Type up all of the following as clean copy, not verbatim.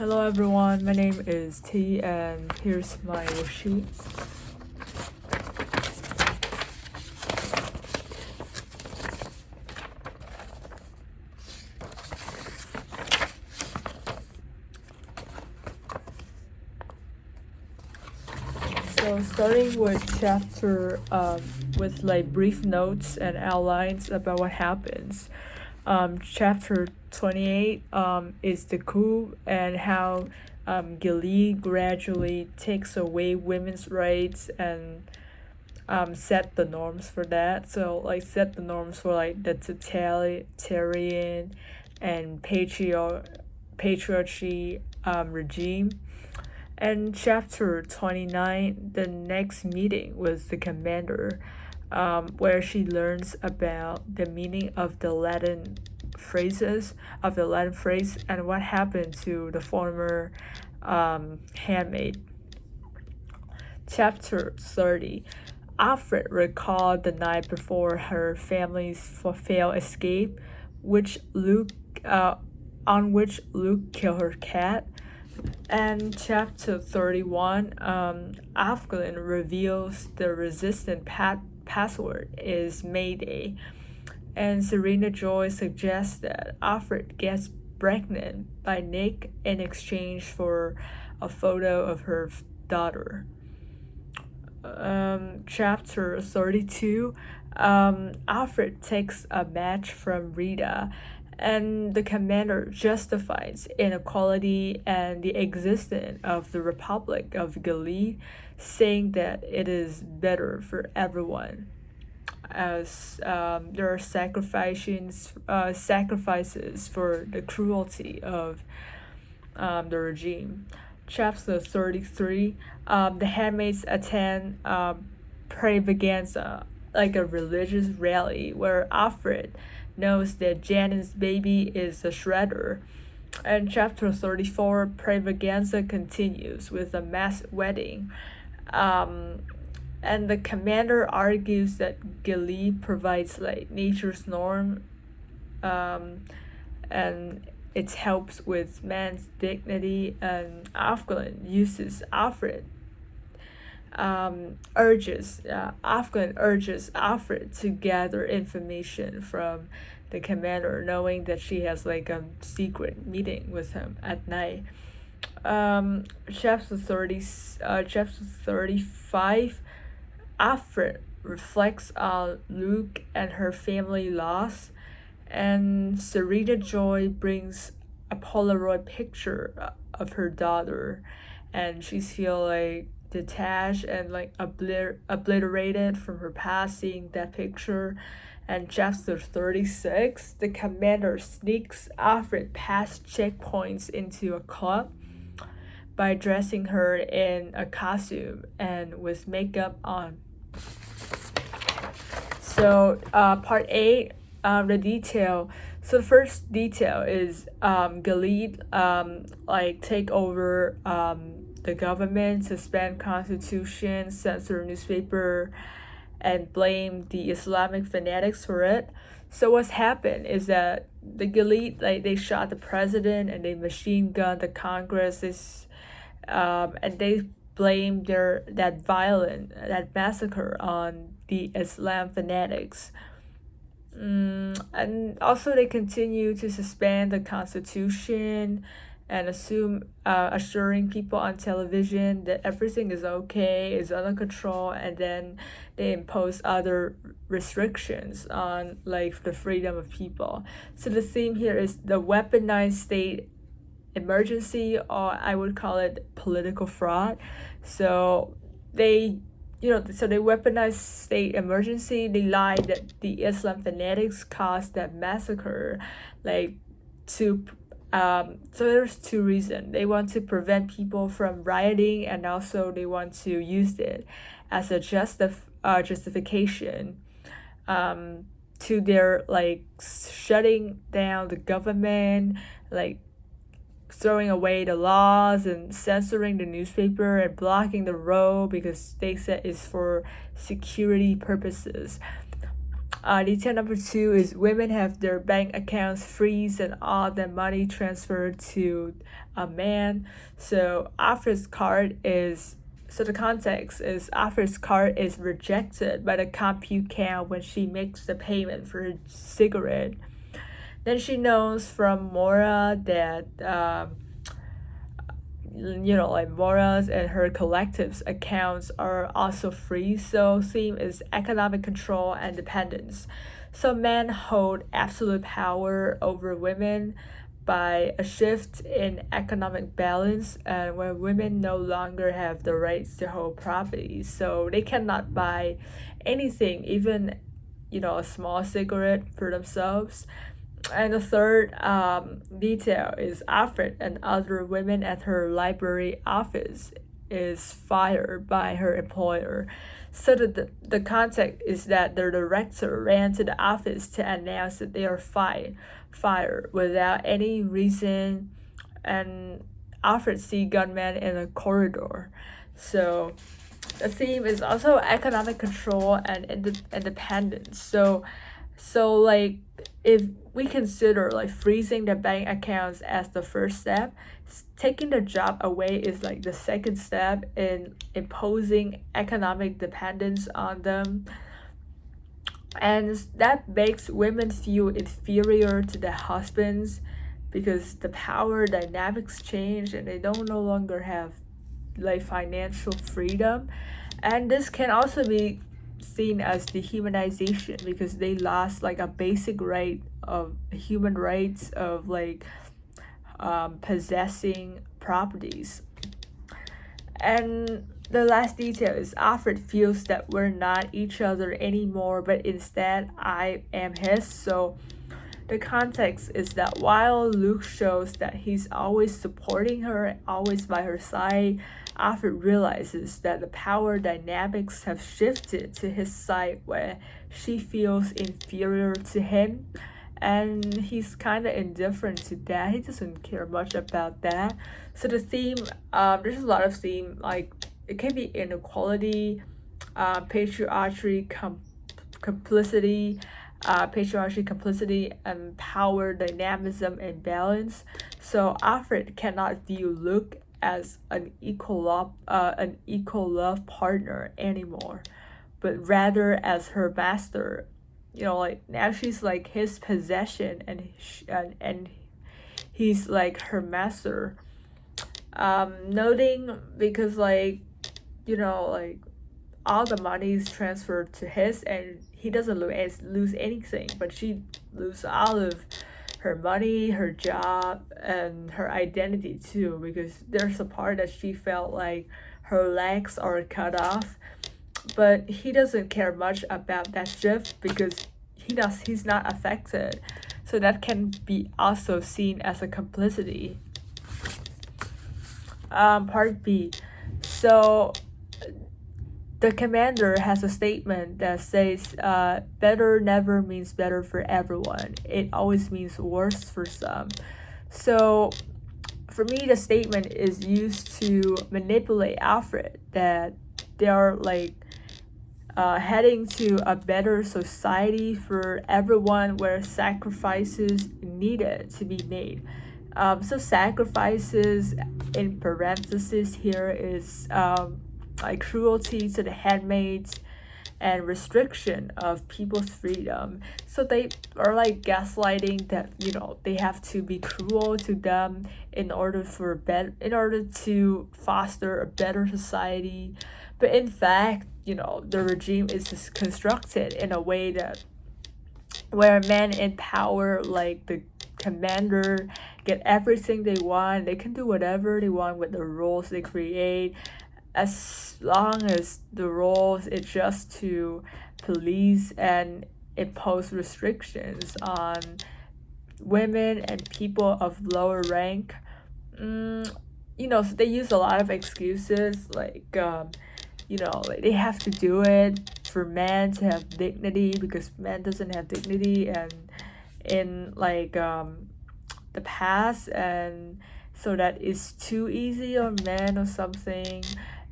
Hello everyone, my name is T and here's my worksheet. So starting with chapter with like brief notes and outlines about what happens. Chapter 28 is the coup and how Gilead gradually takes away women's rights and set the norms for that. So like set the norms for like the totalitarian and patriarchy regime. And chapter 29, the next meeting with the commander, where she learns about the meaning of the Latin phrase and what happened to the former handmaid. Chapter 30. Alfred recalled the night before her family's failed escape, on which Luke killed her cat. And chapter 31, Afghan reveals the resistant password is Mayday. And Serena Joy suggests that Alfred gets pregnant by Nick in exchange for a photo of her daughter. Chapter 32, Alfred takes a match from Rita, and the commander justifies inequality and the existence of the Republic of Gilead, saying that it is better for everyone, as there are sacrifices for the cruelty of the regime. Chapter 33, the handmaids attend Pravaganza, like a religious rally where Alfred knows that Janet's baby is a shredder. And chapter 34, Pravaganza continues with a mass wedding. And the commander argues that Gilead provides like nature's norm, and it helps with man's dignity, and Afghan uses Alfred. Afghan urges Alfred to gather information from the commander, knowing that she has like a secret meeting with him at night. Chapter 35, Alfred reflects on Luke and her family loss, and Serena Joy brings a Polaroid picture of her daughter, and she's feel like detached and like obliterated from her past seeing that picture. And chapter 36, the commander sneaks Alfred past checkpoints into a club by dressing her in a costume and with makeup on. So part 8, the detail. So the first detail is Gilead like take over the government, suspend constitution, censor newspaper, and blame the Islamic fanatics for it. So what's happened is that the Gilead, like they shot the president and they machine gunned the Congress. And they blame that massacre on the Islam fanatics. And also they continue to suspend the constitution and assuring people on television that everything is okay, is under control, and then they impose other restrictions on like the freedom of people. So the theme here is the weaponized state emergency, or I would call it political fraud. So they weaponize state emergency. They lie that the Islam fanatics caused that massacre, like to so there's two reasons. They want to prevent people from rioting, and also they want to use it as a justification to their like shutting down the government, like throwing away the laws and censoring the newspaper and blocking the road because they said it's for security purposes. Detail number 2 is women have their bank accounts freeze and all their money transferred to a man. So Afra's card is so the context is Afra's card is rejected by the CompuCount when she makes the payment for her cigarette. Then she knows from Mora that like Mora's and her collective's accounts are also free. So theme is economic control and dependence. So men hold absolute power over women by a shift in economic balance, and where women no longer have the rights to hold property, so they cannot buy anything, even a small cigarette for themselves. And the third detail is Alfred and other women at her library office is fired by her employer. So the context is that the director ran to the office to announce that they are fired without any reason, and Alfred see gunmen in a corridor. So the theme is also economic control and independence. So like if we consider like freezing the bank accounts as the first step, taking the job away is like the second step in imposing economic dependence on them. And that makes women feel inferior to their husbands because the power dynamics change and they don't no longer have like financial freedom. And this can also be seen as dehumanization because they lost like a basic right of human rights of like possessing properties. And the last detail is Alfred feels that we're not each other anymore, but instead I am his. So the context is that while Luke shows that he's always supporting her, always by her side, Alfred realizes that the power dynamics have shifted to his side where she feels inferior to him. And he's kind of indifferent to that. He doesn't care much about that. So the theme, there's a lot of theme, like it can be inequality, patriarchy, complicity, and power dynamism and balance. So Alfred cannot view Luke as an equal love partner anymore, but rather as her master. Like now she's like his possession, and he's like her master. Noting because like all the money is transferred to his, and he doesn't lose anything, but she loses all of her money, her job, and her identity too, because there's a part that she felt like her legs are cut off, but he doesn't care much about that shift because he's not affected. So that can be also seen as a complicity. Part B. So the commander has a statement that says, better never means better for everyone. It always means worse for some. So for me, the statement is used to manipulate Alfred that they are like heading to a better society for everyone where sacrifices needed to be made. So sacrifices in parentheses here is like cruelty to the handmaids and restriction of people's freedom. So they are like gaslighting that they have to be cruel to them in order to foster a better society. But in fact, the regime is constructed in a way that where men in power, like the commander, get everything they want. They can do whatever they want with the rules they create, as long as the rules is just to police and impose restrictions on women and people of lower rank. So they use a lot of excuses like like they have to do it for men to have dignity because men doesn't have dignity and in like the past, and so that it's too easy on men or something.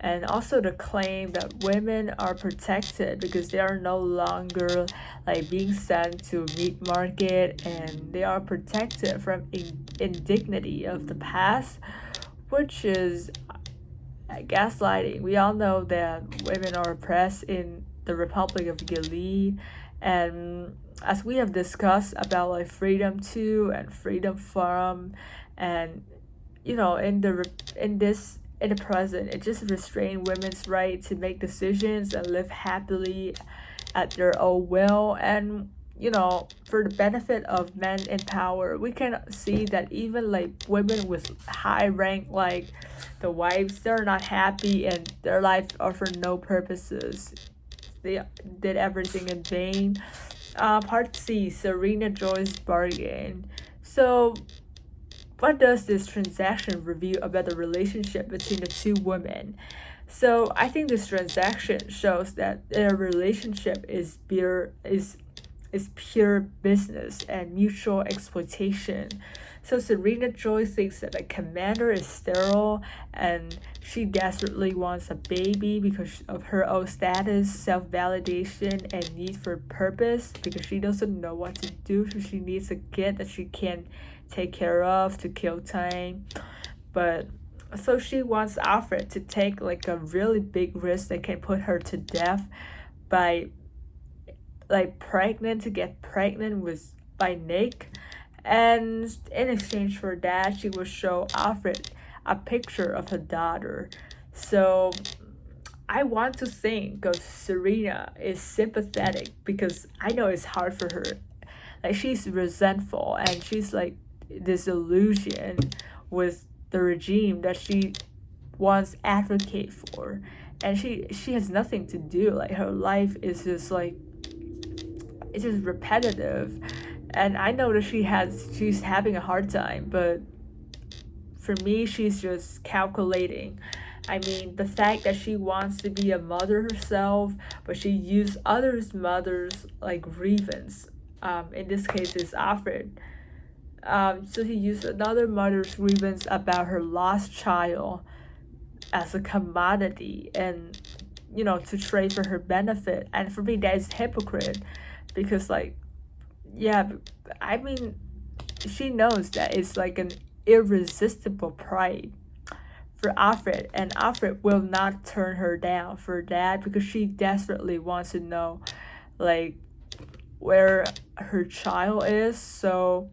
and also the claim that women are protected because they are no longer like being sent to meat market, and they are protected from indignity of the past, which is gaslighting. We all know that women are oppressed in the Republic of Gilead, and as we have discussed about like freedom to and freedom from, and in the present, it just restrain women's right to make decisions and live happily at their own will. And for the benefit of men in power, we can see that even like women with high rank, like the wives, they're not happy and their life are for no purposes. They did everything in vain. Part C, Serena Joy's bargain. So what does this transaction reveal about the relationship between the two women? So I think this transaction shows that their relationship is pure business and mutual exploitation. So Serena Joy thinks that the commander is sterile and she desperately wants a baby because of her own status, self-validation, and need for purpose, because she doesn't know what to do, so she needs a kid that she can take care of to kill time. But so she wants Alfred to take like a really big risk that can put her to death by to get pregnant with by Nick. And in exchange for that, she will show Alfred a picture of her daughter. So I want to think of Serena is sympathetic because I know it's hard for her. Like she's resentful and she's like disillusioned with the regime that she once advocate for, and she has nothing to do. Like her life is just like it's just repetitive, and I know that she's having a hard time, but for me she's just calculating. I mean, the fact that she wants to be a mother herself, but she used others mothers like grievance, in this case is Alfred. So he used another mother's grievance about her lost child as a commodity, and to trade for her benefit. And for me that is hypocrite, because like, yeah, I mean, she knows that it's like an irresistible pride for Alfred, and Alfred will not turn her down for that because she desperately wants to know like where her child is. So,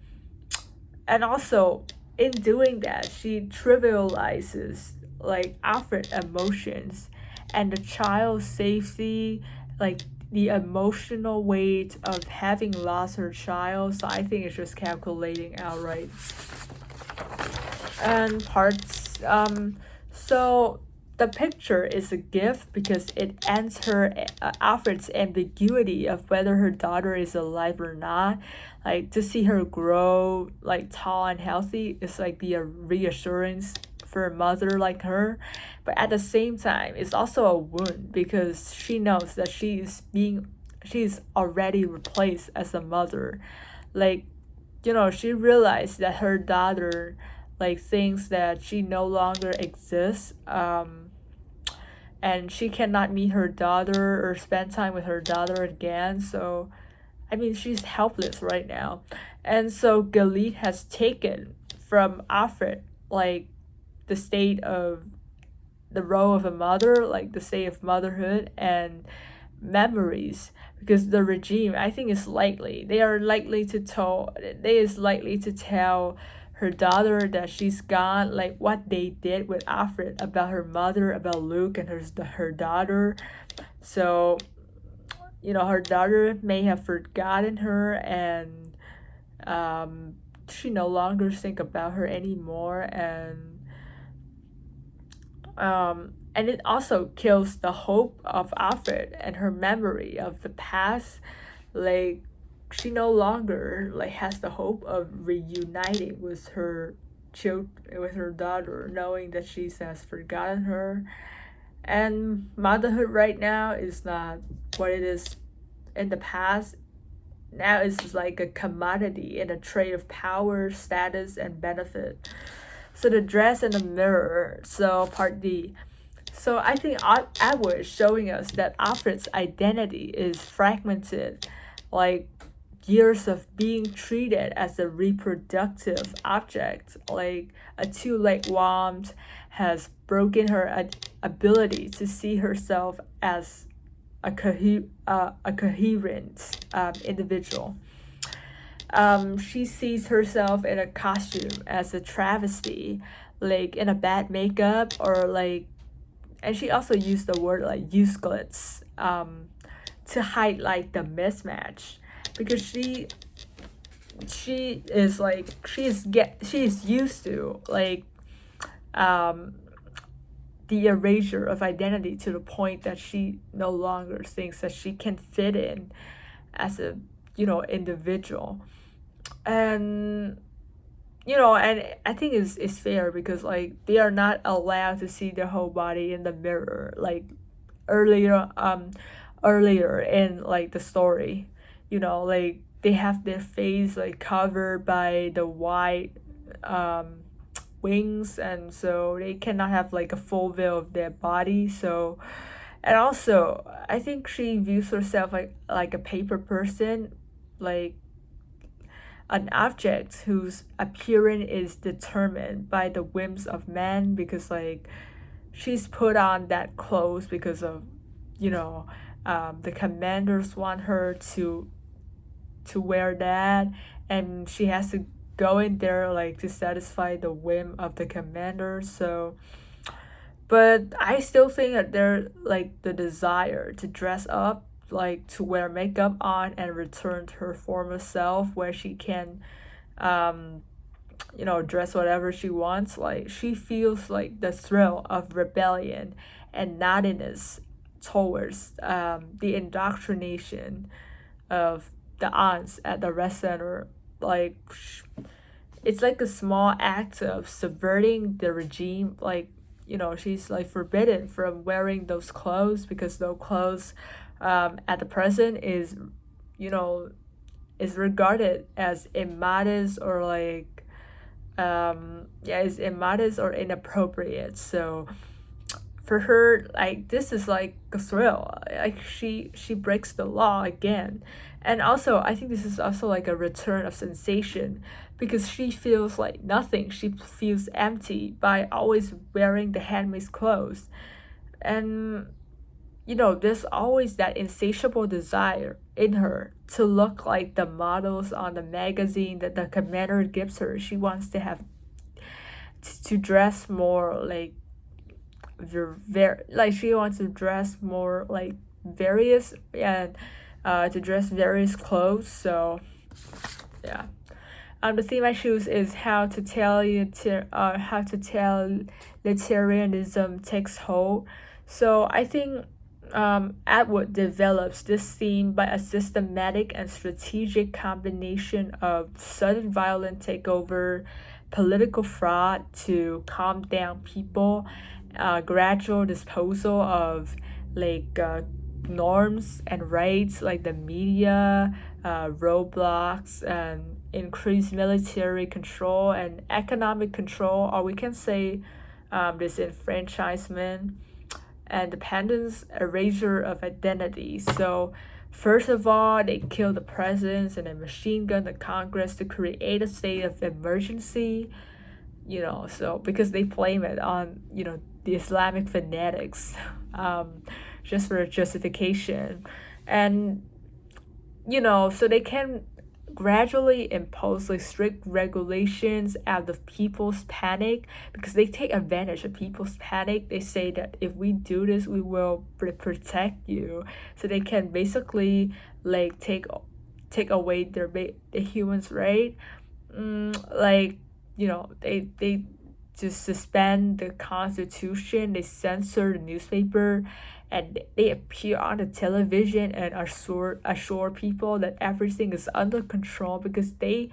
and also in doing that she trivializes like Alfred emotions and the child's safety, like the emotional weight of having lost her child. So I think it's just calculating outright. And parts so the picture is a gift because it ends her Alfred's ambiguity of whether her daughter is alive or not. Like to see her grow like tall and healthy is like be a reassurance for a mother like her, but at the same time it's also a wound because she knows that she's already replaced as a mother. Like she realized that her daughter like thinks that she no longer exists, and she cannot meet her daughter or spend time with her daughter again. So I mean she's helpless right now. And so Gilead has taken from Alfred like the state of the role of a mother, like the state of motherhood and memories, because the regime, I think, is likely they is likely to tell her daughter that she's gone, like what they did with Alfred about her mother, about Luke and her daughter. So her daughter may have forgotten her, and she no longer think about her anymore. And it also kills the hope of Alfred and her memory of the past. Like she no longer like has the hope of reuniting with her with her daughter, knowing that she has forgotten her. And motherhood right now is not what it is in the past. Now it's like a commodity in a trade of power, status, and benefit. So the dress and the mirror. So part D. So I think Atwood is showing us that Alfred's identity is fragmented, like years of being treated as a reproductive object, like a two-leg wand has broken her ability to see herself as a coherent individual. She sees herself in a costume as a travesty, like in a bad makeup or like, and she also used the word like useless to highlight the mismatch because she is like she is used to like um the erasure of identity to the point that she no longer thinks that she can fit in as a individual. And and I think it's fair because like they are not allowed to see their whole body in the mirror like earlier earlier in like the story. Like they have their face like covered by the white um wings, and so they cannot have like a full view of their body. So, and also I think she views herself like a paper person, like an object whose appearance is determined by the whims of men, because like she's put on that clothes because of you know the commanders want her to wear that, and she has to go in there like to satisfy the whim of the commander. So but I still think that there like the desire to dress up, like to wear makeup on and return to her former self where she can um dress whatever she wants. Like she feels like the thrill of rebellion and naughtiness towards the indoctrination of the aunts at the rest center. Like it's like a small act of subverting the regime. Like she's like forbidden from wearing those clothes because those clothes at the present you know is regarded as immodest or like is immodest or inappropriate. So for her, like this is like a thrill. Like she breaks the law again. And also I think this is also like a return of sensation because she feels like nothing. She feels empty by always wearing the handmaid's clothes. And there's always that insatiable desire in her to look like the models on the magazine that the commander gives her. She wants to have to dress more like very like she wants to dress more like various and to dress various clothes. So yeah. The theme I choose is how to tell libertarianism takes hold. So I think Atwood develops this theme by a systematic and strategic combination of sudden violent takeover, political fraud to calm down people, gradual disposal of like norms and rights like the media, roadblocks, and increased military control and economic control, or we can say disenfranchisement and dependence, erasure of identity. So, first of all, they killed the president and then machine gun the Congress to create a state of emergency. So because they blame it on the Islamic fanatics, just for justification, and so they can gradually impose like strict regulations out of people's panic because they take advantage of people's panic. They say that if we do this, we will protect you. So they can basically like take away the humans' right. Like they just suspend the constitution. They censor the newspaper, and they appear on the television and assure people that everything is under control because they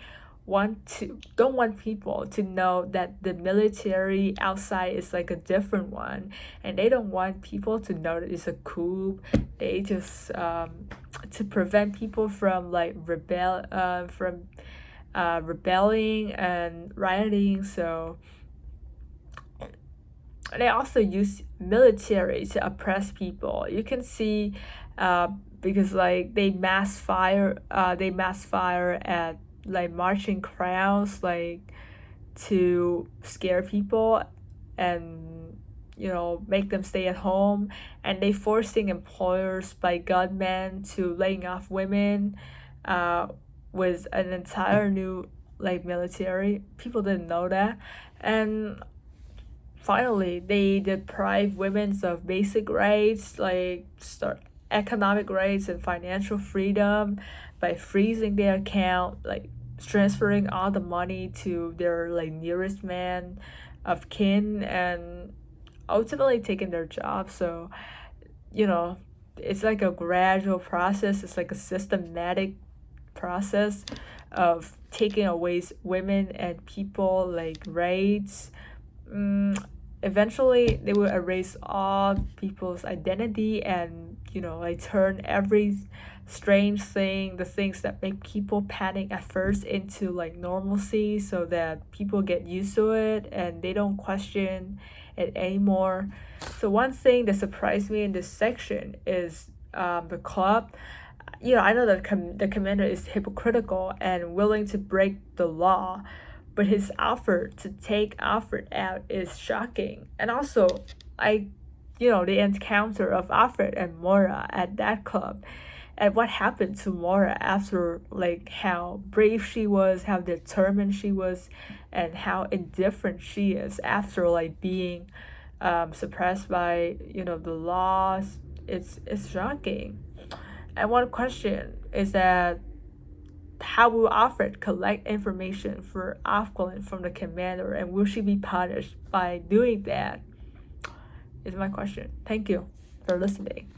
don't want people to know that the military outside is like a different one, and they don't want people to know that it's a coup. They just to prevent people from like rebelling and rioting. So they also use military to oppress people. You can see, because like they mass fire at like marching crowds, like to scare people and make them stay at home, and they forcing employers by gunmen to laying off women, uh, with an entire new like military. People didn't know that. And finally, they deprive women of basic rights like start economic rights and financial freedom by freezing their account, like transferring all the money to their like nearest man of kin, and ultimately taking their job. So, you know, it's like a gradual process. It's like a systematic process of taking away women and people like rights. mm, Eventually they will erase all people's identity, and like turn every strange thing, the things that make people panic at first, into like normalcy, so that people get used to it and they don't question it anymore. So one thing that surprised me in this section is, the club. I know that the commander is hypocritical and willing to break the law, but his offer to take Alfred out is shocking. And also, I, the encounter of Alfred and Mora at that club, and what happened to Mora after, like how brave she was, how determined she was, and how indifferent she is after like being, suppressed by the laws. It's shocking. And one question is that, how will Alfred collect information for Afghan from the commander, and will she be punished by doing that? Is my question. Thank you for listening.